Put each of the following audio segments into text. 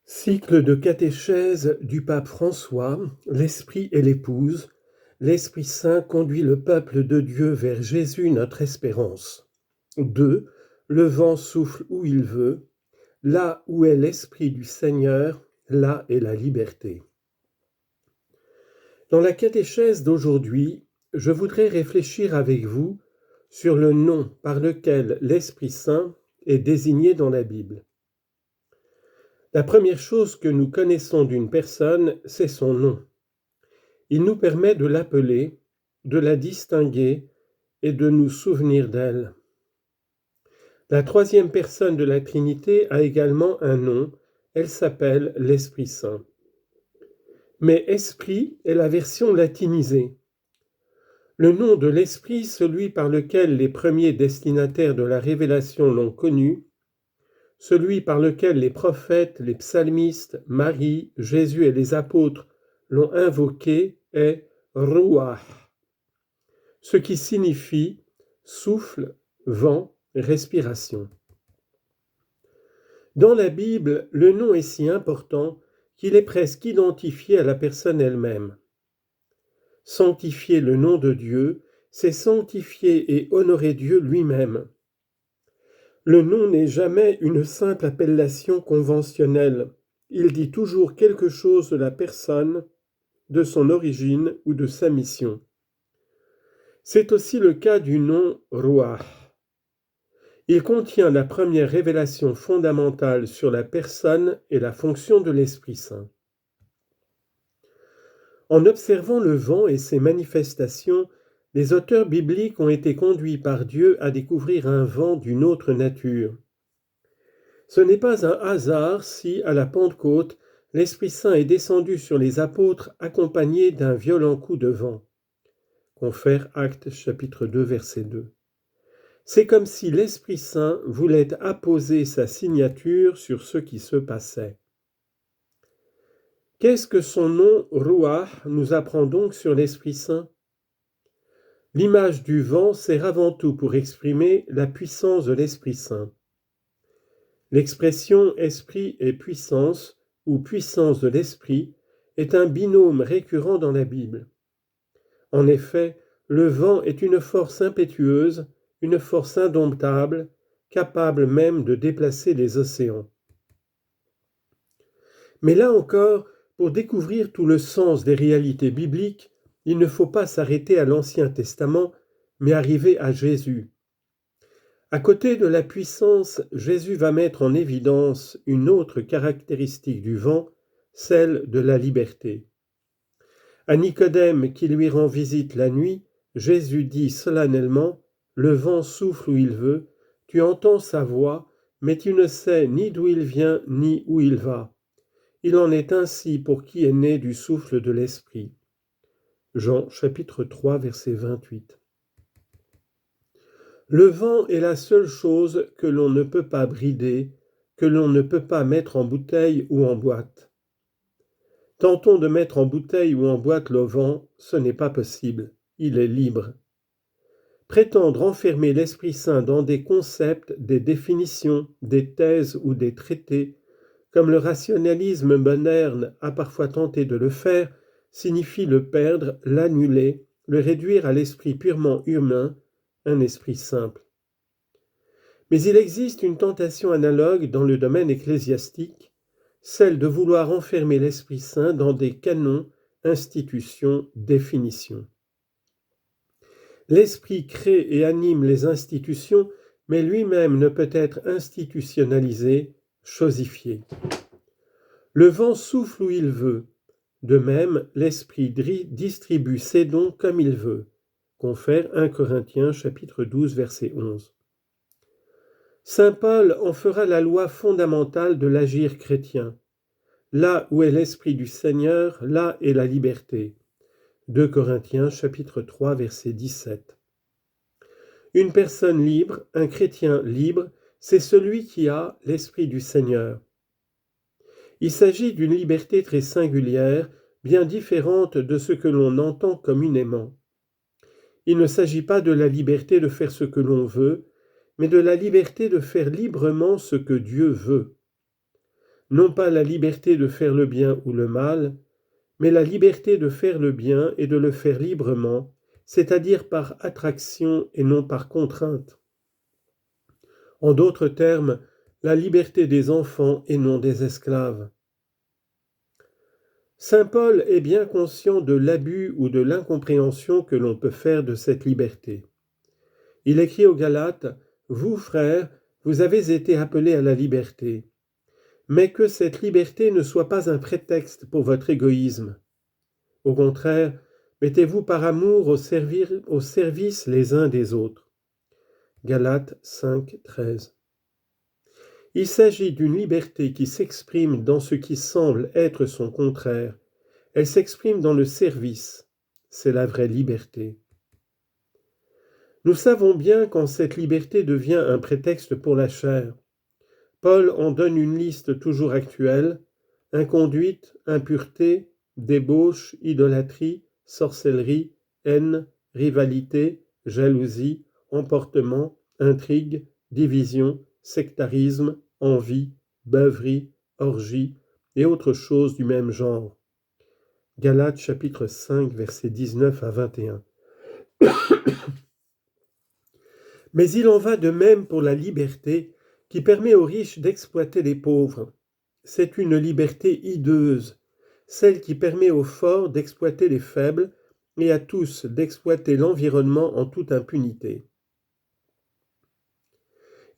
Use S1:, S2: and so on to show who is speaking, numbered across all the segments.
S1: Cycle de catéchèse du pape François, l'Esprit et l'Épouse, l'Esprit Saint conduit le peuple de Dieu vers Jésus notre espérance. 2. Le vent souffle où il veut, là où est l'Esprit du Seigneur, là est la liberté. Dans la catéchèse d'aujourd'hui, je voudrais réfléchir avec vous sur le nom par lequel l'Esprit Saint est désigné dans la Bible. La première chose que nous connaissons d'une personne, c'est son nom. Il nous permet de l'appeler, de la distinguer et de nous souvenir d'elle. La troisième personne de la Trinité a également un nom, elle s'appelle l'Esprit Saint. Mais Esprit est la version latinisée. Le nom de l'Esprit, celui par lequel les premiers destinataires de la révélation l'ont connu, celui par lequel les prophètes, les psalmistes, Marie, Jésus et les apôtres l'ont invoqué est Ruach, ce qui signifie souffle, vent, respiration. Dans la Bible, le nom est si important qu'il est presque identifié à la personne elle-même. Sanctifier le nom de Dieu, c'est sanctifier et honorer Dieu lui-même. Le nom n'est jamais une simple appellation conventionnelle. Il dit toujours quelque chose de la personne, de son origine ou de sa mission. C'est aussi le cas du nom Ruach. Il contient la première révélation fondamentale sur la personne et la fonction de l'Esprit Saint. En observant le vent et ses manifestations, les auteurs bibliques ont été conduits par Dieu à découvrir un vent d'une autre nature. Ce n'est pas un hasard si, à la Pentecôte, l'Esprit Saint est descendu sur les apôtres accompagné d'un violent coup de vent. Confère Actes chapitre 2 verset 2. C'est comme si l'Esprit Saint voulait apposer sa signature sur ce qui se passait. Qu'est-ce que son nom Ruach nous apprend donc sur l'Esprit Saint? L'image du vent sert avant tout pour exprimer la puissance de l'Esprit Saint. L'expression esprit et puissance, ou puissance de l'esprit, est un binôme récurrent dans la Bible. En effet, le vent est une force impétueuse, une force indomptable, capable même de déplacer les océans. Mais là encore, pour découvrir tout le sens des réalités bibliques, il ne faut pas s'arrêter à l'Ancien Testament, mais arriver à Jésus. À côté de la puissance, Jésus va mettre en évidence une autre caractéristique du vent, celle de la liberté. À Nicodème qui lui rend visite la nuit, Jésus dit solennellement « Le vent souffle où il veut, tu entends sa voix, mais tu ne sais ni d'où il vient ni où il va. Il en est ainsi pour qui est né du souffle de l'Esprit. » Jean chapitre 3 verset 28. Le vent est la seule chose que l'on ne peut pas brider, que l'on ne peut pas mettre en bouteille ou en boîte. Tentons de mettre en bouteille ou en boîte le vent, ce n'est pas possible, il est libre. Prétendre enfermer l'Esprit Saint dans des concepts, des définitions, des thèses ou des traités, comme le rationalisme moderne a parfois tenté de le faire, signifie le perdre, l'annuler, le réduire à l'esprit purement humain, un esprit simple. Mais il existe une tentation analogue dans le domaine ecclésiastique, celle de vouloir enfermer l'Esprit Saint dans des canons, institutions, définitions. L'Esprit crée et anime les institutions, mais lui-même ne peut être institutionnalisé, chosifié. Le vent souffle où il veut. De même, l'Esprit distribue ses dons comme il veut. Confère 1 Corinthiens chapitre 12 verset 11. Saint Paul en fera la loi fondamentale de l'agir chrétien. Là où est l'Esprit du Seigneur, là est la liberté. 2 Corinthiens chapitre 3 verset 17. Une personne libre, un chrétien libre, c'est celui qui a l'Esprit du Seigneur. Il s'agit d'une liberté très singulière, bien différente de ce que l'on entend communément. Il ne s'agit pas de la liberté de faire ce que l'on veut, mais de la liberté de faire librement ce que Dieu veut. non pas la liberté de faire le bien ou le mal, mais la liberté de faire le bien et de le faire librement, c'est-à-dire par attraction et non par contrainte. En d'autres termes, la liberté des enfants et non des esclaves. Saint Paul est bien conscient de l'abus ou de l'incompréhension que l'on peut faire de cette liberté. Il écrit aux Galates, « Vous, frères, vous avez été appelés à la liberté, mais que cette liberté ne soit pas un prétexte pour votre égoïsme. Au contraire, mettez-vous par amour au service les uns des autres. » Galates 5, 13. Il s'agit d'une liberté qui s'exprime dans ce qui semble être son contraire. Elle s'exprime dans le service. C'est la vraie liberté. Nous savons bien quand cette liberté devient un prétexte pour la chair. Paul en donne une liste toujours actuelle: inconduite, impureté, débauche, idolâtrie, sorcellerie, haine, rivalité, jalousie, emportement, intrigue, division, sectarisme, envie, beuverie, orgie et autres choses du même genre. Galates chapitre 5, versets 19 à 21. Mais il en va de même pour la liberté qui permet aux riches d'exploiter les pauvres. C'est une liberté hideuse, celle qui permet aux forts d'exploiter les faibles et à tous d'exploiter l'environnement en toute impunité.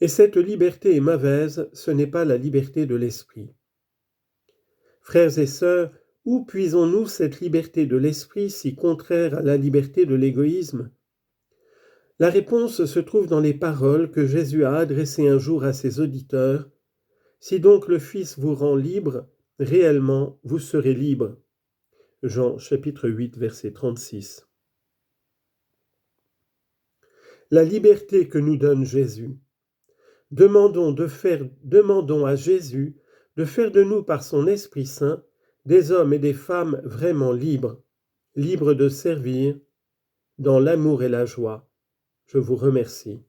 S1: Et cette liberté est mauvaise, ce n'est pas la liberté de l'esprit. Frères et sœurs, où puisons-nous cette liberté de l'esprit si contraire à la liberté de l'égoïsme ? La réponse se trouve dans les paroles que Jésus a adressées un jour à ses auditeurs. « Si donc le Fils vous rend libre, réellement vous serez libre. » Jean chapitre 8, verset 36. La liberté que nous donne Jésus. Demandons à Jésus de faire de nous par son Esprit Saint des hommes et des femmes vraiment libres, libres de servir, dans l'amour et la joie. Je vous remercie.